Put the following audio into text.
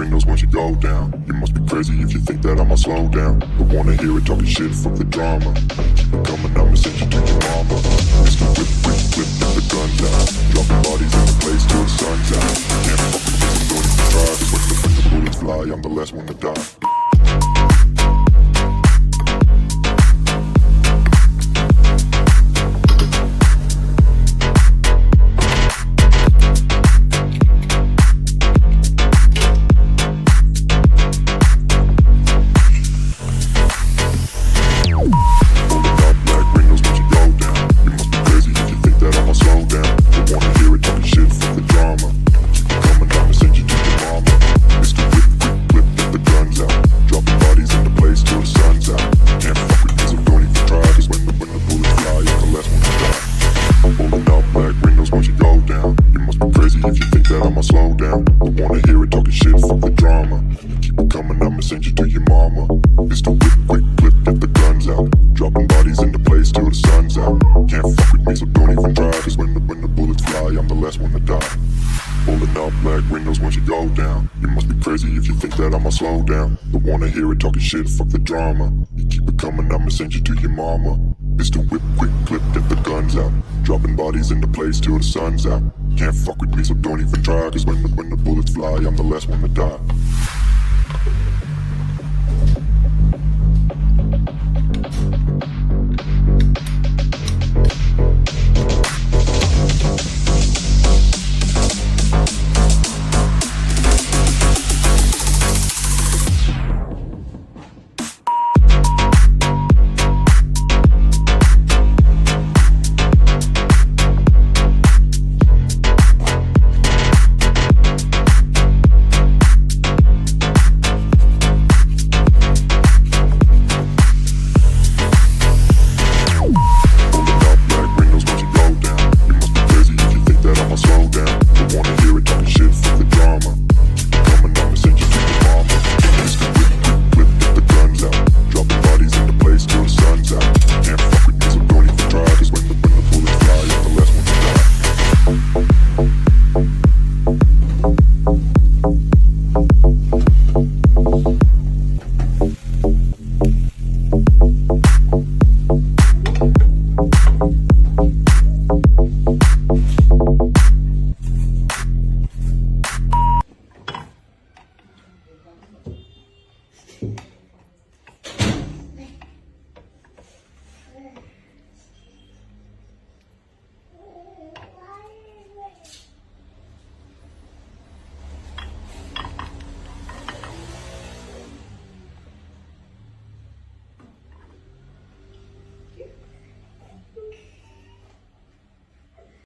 windows once you go down. You must be crazy if you think that I'ma slow down. Don't wanna hear it talking shit, fuck the drama. Keep it coming, I'ma send you to your mama. Mr. Whip, whip, whip, get the guns out. Dropping bodies in the place till the sun's out. Can't fuck with me, so don't even try. Cause when the bullets fly, I'm the last one to die. If you think that I'ma slow down, don't wanna hear it talking shit, fuck the drama. Keep it coming, I'ma send you to your mama. It's the whip, quick flip, get the guns out. Dropping bodies into place till the sun's out. Can't fuck with me, so don't even try. Cause when the bullets fly, I'm the last one to die. Pulling up black windows once you go down. You must be crazy if you think that I'ma slow down. Don't wanna hear it talking shit, fuck the drama. You keep it coming, I'ma send you to your mama. It's the whip, quick clip, get the guns out. Dropping bodies into place till the sun's out. Can't fuck with me, so don't even try. Cause when the bullets fly, I'm the last one to die.